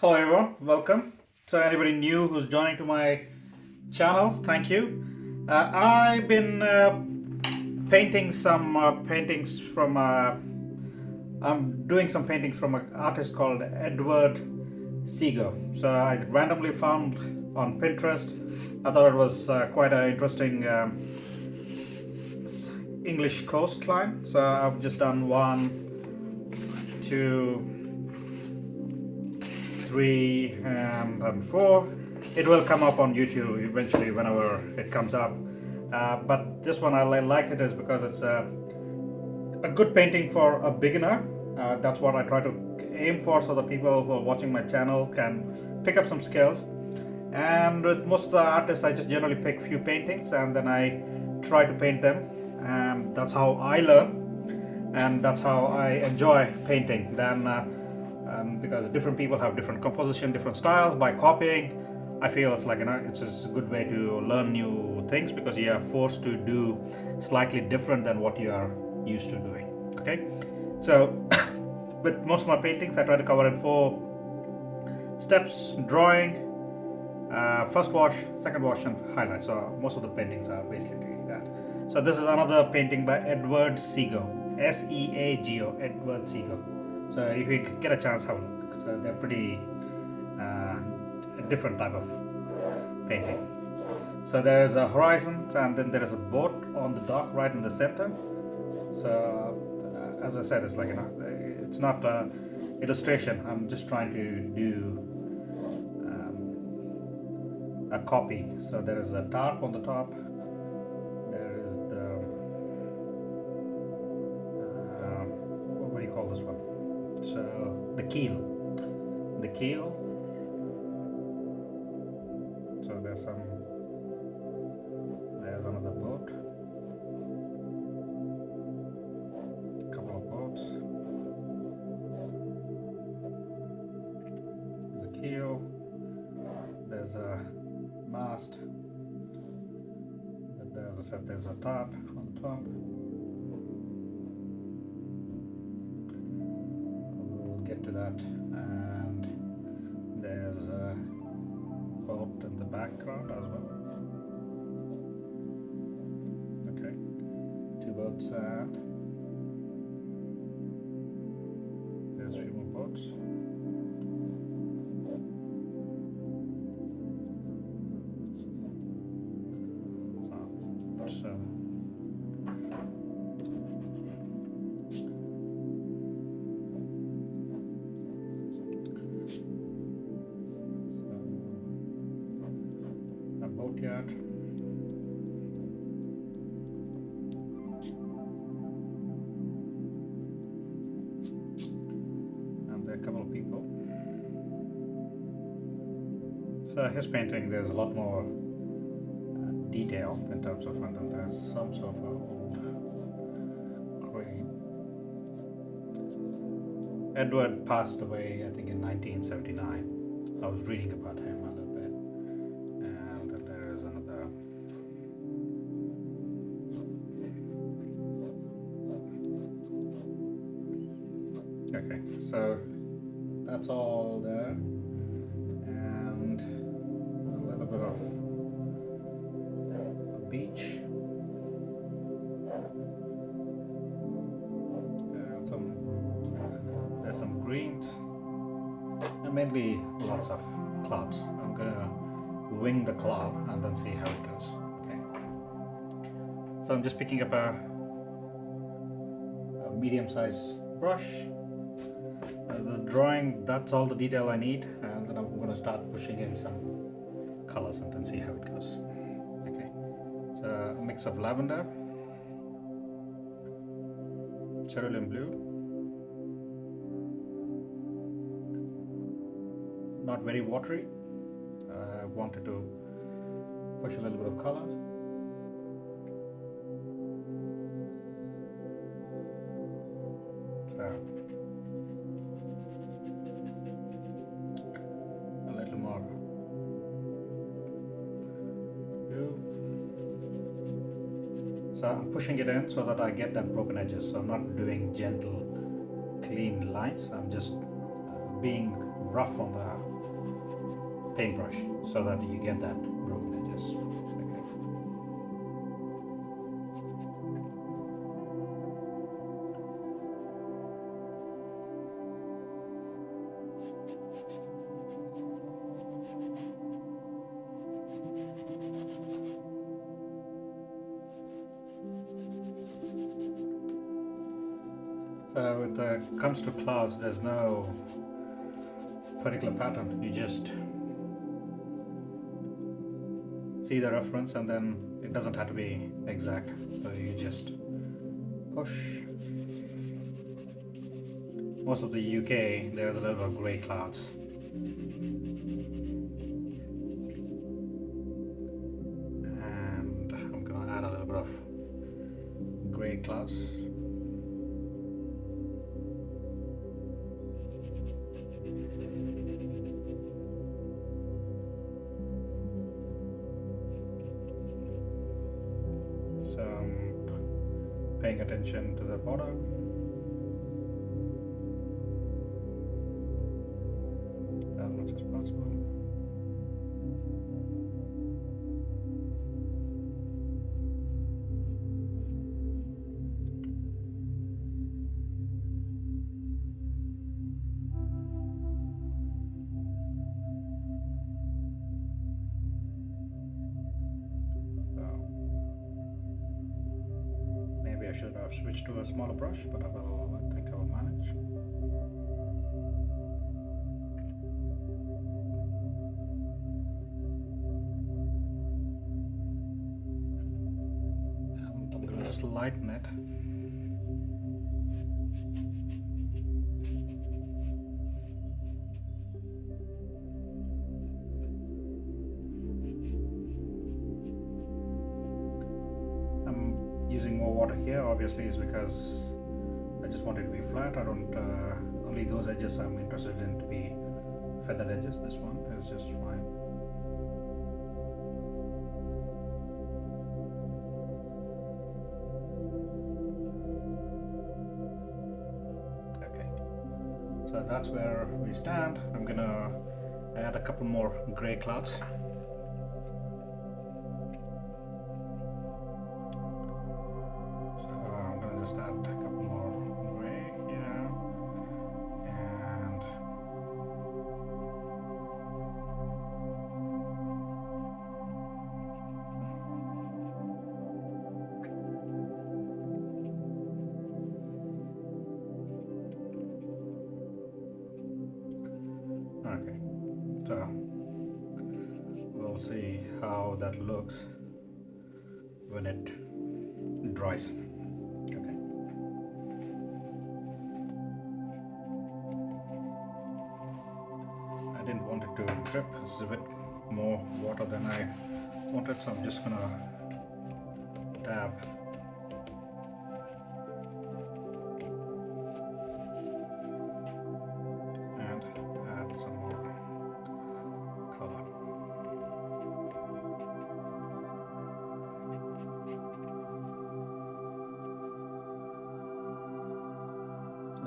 Hello everyone, welcome. So anybody new who's joining to my channel, thank you. I've been painting some paintings from. I'm doing some paintings from an artist called Edward Seago. So I randomly found on Pinterest. I thought it was quite an interesting English coastline. So I've just done one, two, three, and then four. It will come up on YouTube eventually whenever it comes up. But this one I like it is because it's a good painting for a beginner. That's what I try to aim for, so the people who are watching my channel can pick up some skills. And with most of the artists, I just generally pick few paintings and then I try to paint them, and that's how I learn, and that's how I enjoy painting. Then because different people have different composition, different styles. By copying, I feel it's like it's just a good way to learn new things because you are forced to do slightly different than what you are used to doing. Okay, so with most of my paintings, I try to cover in 4 steps: drawing, first wash, second wash, and highlight. So most of the paintings are basically that. So this is another painting by Edward Seago, Seago, Edward Seago. So if you get a chance, have a look. So they're pretty a different type of painting. So there is a horizon, and then there is a boat on the dock right in the center. So as I said, it's like it's not illustration. I'm just trying to do a copy. So there is a tarp on the top. There is the what do you call this one? So the keel. The keel. So there's another boat. A couple of boats. There's a keel. There's a mast. As I said, there's a top on the top. We'll get to that. And there's a boat in the background as well. Okay, 2 boats, and there's a few more boats. So a boatyard. And there are a couple of people. So his painting, there's a lot more detail in terms of, and then there's some sort of old crane. Edward passed away, I think, in 1979. I was reading about him a little bit, and then there is another. Okay, so that's all there, and a little bit of beach, and there's some greens, and mainly lots of clouds. I'm gonna wing the cloud and then see how it goes. Okay, so I'm just picking up a medium-sized brush. The drawing, that's all the detail I need, and then I'm gonna start pushing in some colors and then see how it goes. A mix of lavender, cerulean blue, not very watery. I wanted to push a little bit of color. So a little more blue. So I'm pushing it in so that I get that broken edges. So I'm not doing gentle, clean lines. I'm just being rough on the paintbrush so that you get that broken edges. Okay. So when it comes to clouds, there's no particular pattern. You just see the reference and then it doesn't have to be exact. So you just push. Most of the UK, there's a little bit of grey clouds. And I'm gonna add a little bit of grey clouds. Paying attention to the bottom. As much as possible. Maybe I should have switched to a smaller brush, but I think I will manage. And I'm going to just lighten it. I'm using more water here, obviously, is because I just want it to be flat. I don't, only those edges I'm interested in to be feathered edges. This one is just fine. Okay, so that's where we stand. I'm gonna add a couple more gray clouds. Just add a couple more gray here, and okay, so we'll see how that looks when it dries. I didn't want it to drip. It's a bit more water than I wanted, so I'm just gonna dab. And add some more color.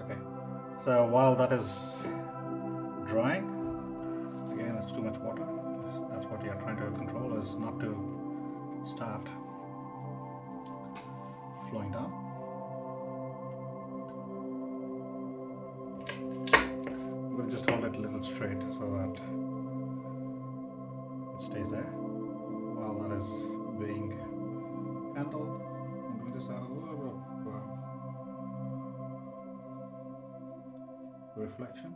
Okay, so while that is drying, again, it's too much water. That's what you're trying to control, is not to start flowing down. I'm going to just hold it a little straight so that it stays there. While that is being handled, I'm going to just add a little bit of reflection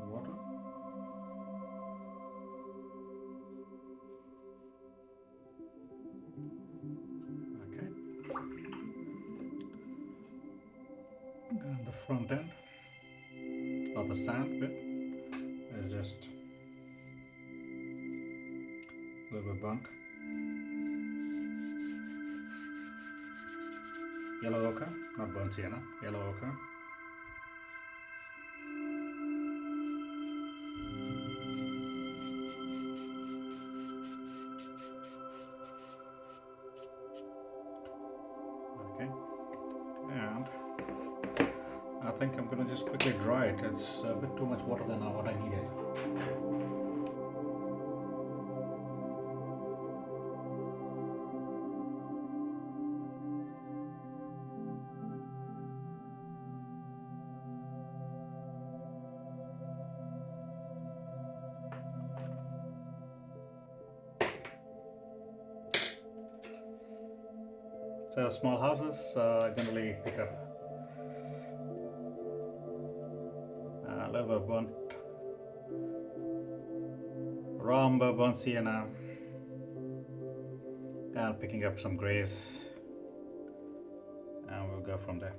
of water. Okay. And the front end, or the sand bit, is just a little bit burnt. Yellow ochre, not burnt sienna, yellow ochre. Okay, and add think I'm gonna just quickly dry it. It's a bit too much water than what I needed. So small houses generally pick up a little bit of burnt umber, burnt sienna, and picking up some grays, and we'll go from there.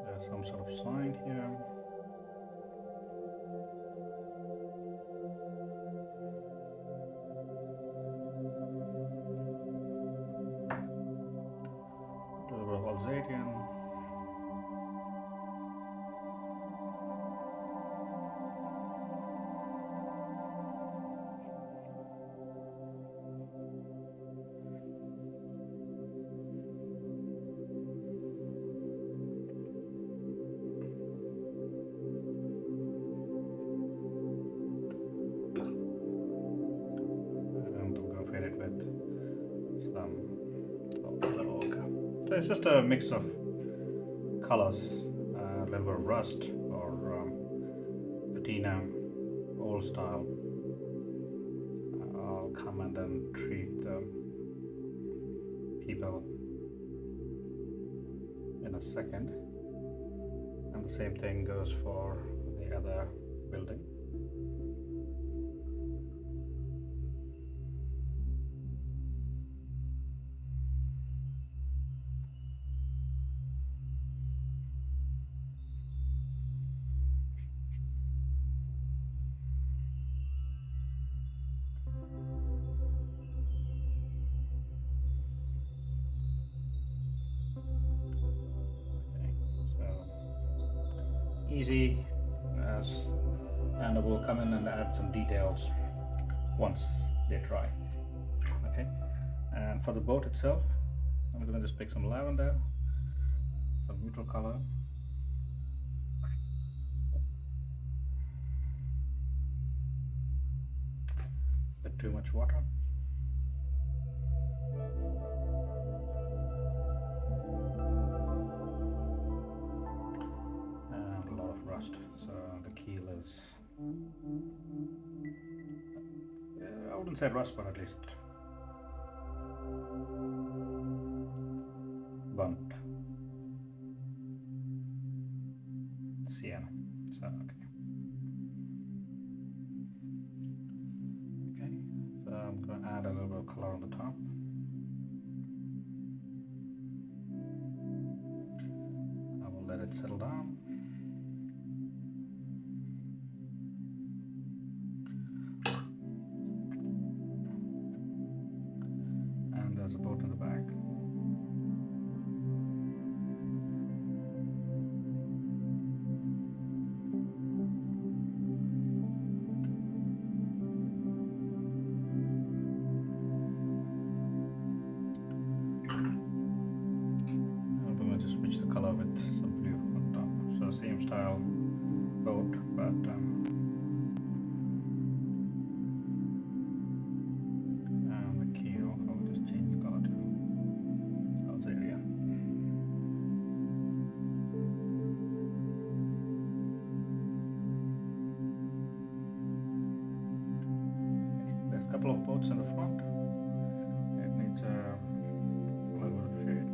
There's some sort of sign here. A little bit of Alsatian. So it's just a mix of colors, a little bit of rust or patina, old style. I'll come and then treat the people in a second, and the same thing goes for the other building. Easy, and we'll come in and add some details once they dry. Okay, and for the boat itself, I'm going to just pick some lavender, some neutral color, a bit too much water, and a lot of rust. So the keel is, I wouldn't say rust, but at least burnt sienna. So okay, so I'm going to add a little bit of color on the top. I will let it settle down. And there's a boat in the back. Switch the color with some blue on top. So same style boat, but and the keel, I'll just change the color to Alsatian. Okay, there's a couple of boats in the front. It needs a little bit of shade.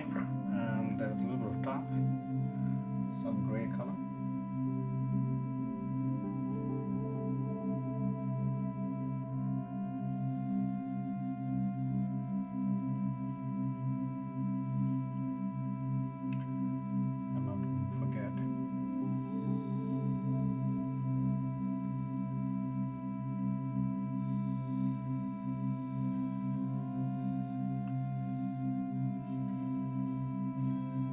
shading, and there's a little bit of top, some gray color. And not to forget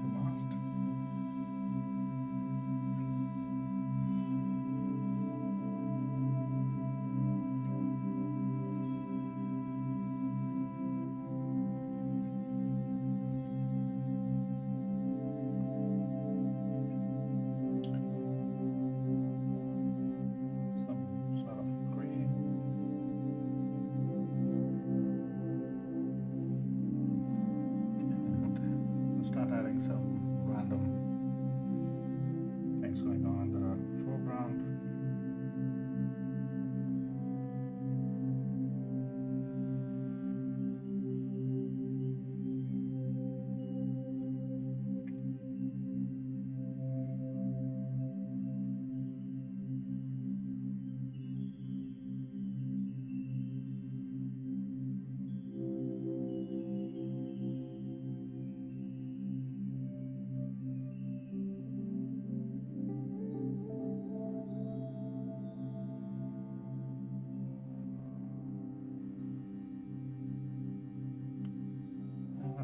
the mast. Some sort of green. And we'll start adding some random things going on in the foreground.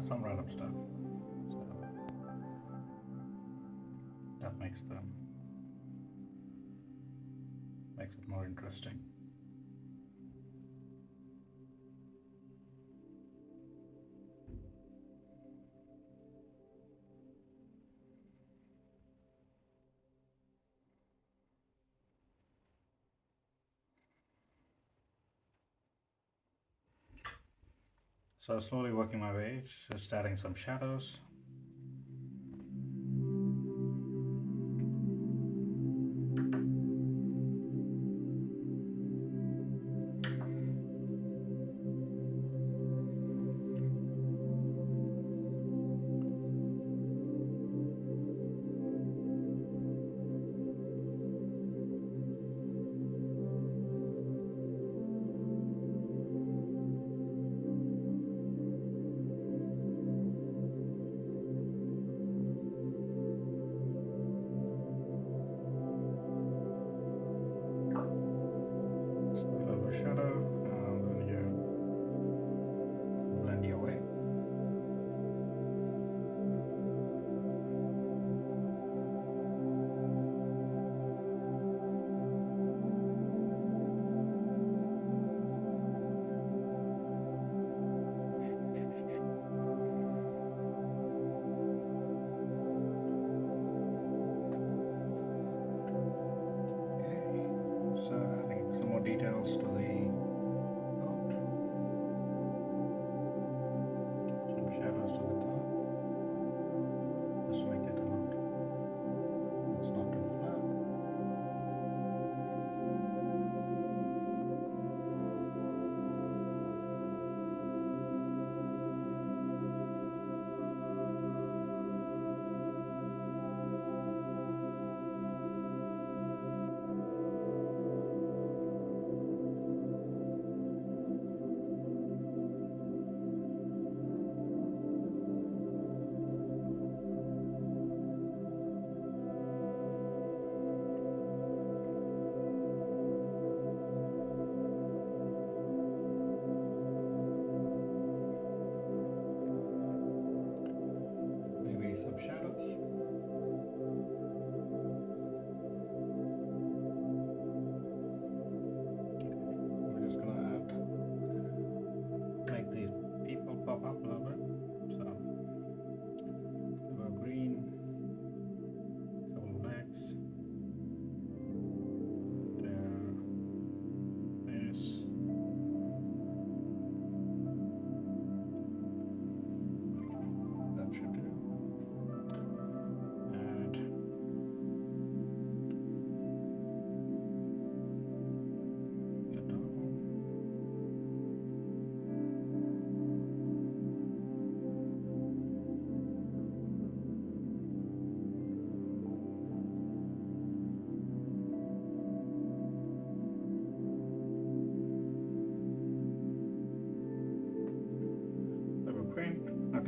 Some random stuff. So that makes it more interesting. So slowly working my way, just adding some shadows.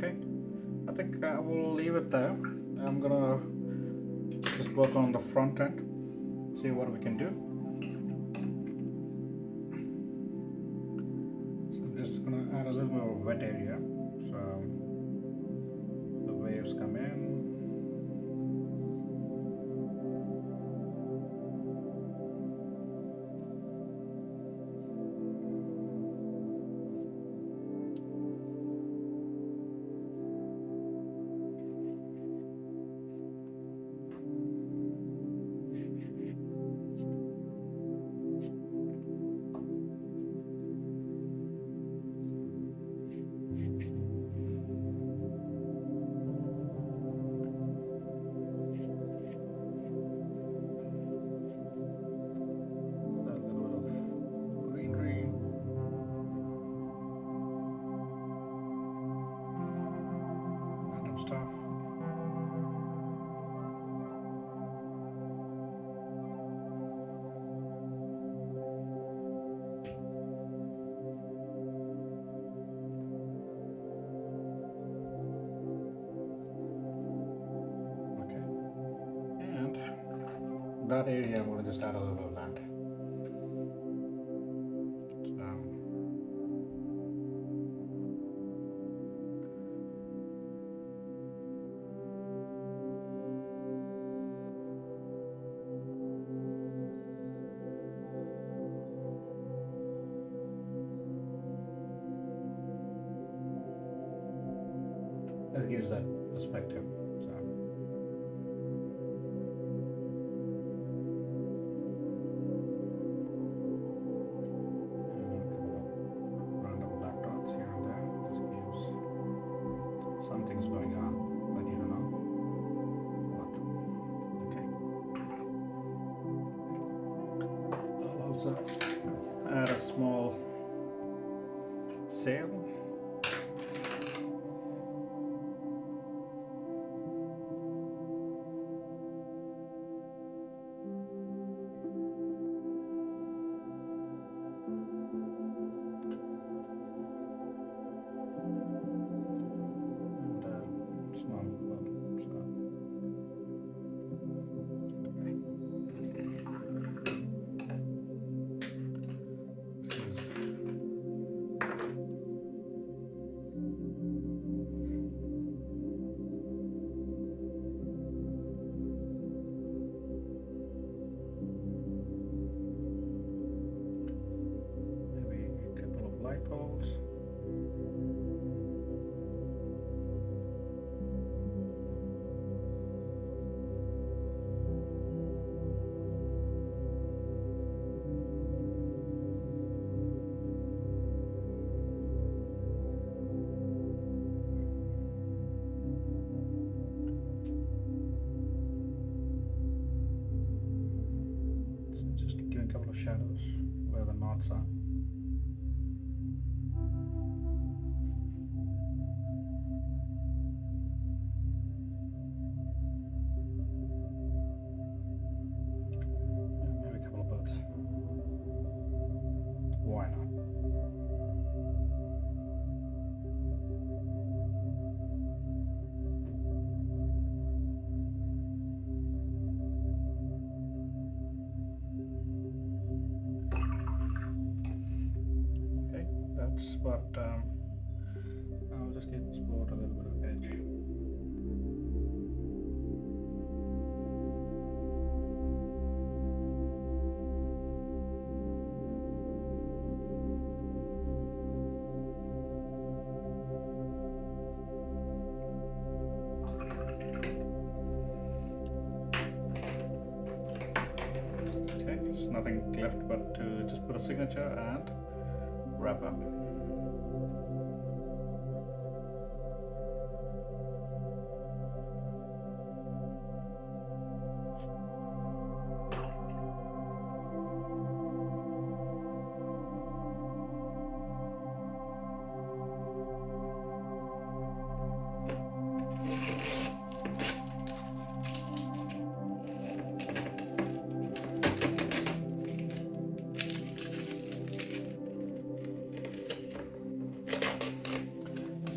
Okay, I think I will leave it there. I'm gonna just work on the front end, see what we can do. So I'm just gonna add a little more wet area, so the waves come in. That area I'm going to just add a little bit of that. This gives that perspective. Something's going on, but you don't know what. Okay. I'll also add a small sail. Couple of shadows where the knots are. And maybe a couple of birds. Why not? But I'll just give this board a little bit of edge. Okay, there's nothing left but to just put a signature and wrap up.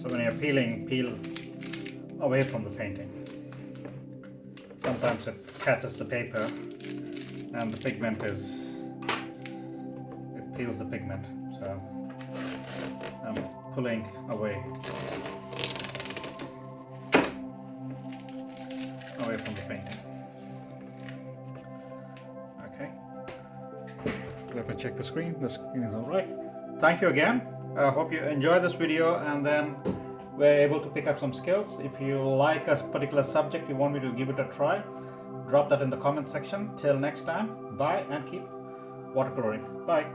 So when you're peeling, peel away from the painting. Sometimes it catches the paper and the pigment it peels the pigment. So I'm pulling away from the painting. Okay. If I check the screen is all right. Thank you again. I hope you enjoyed this video and then were able to pick up some skills. If you like a particular subject, you want me to give it a try, drop that in the comment section. Till next time, bye and keep watercoloring. Bye.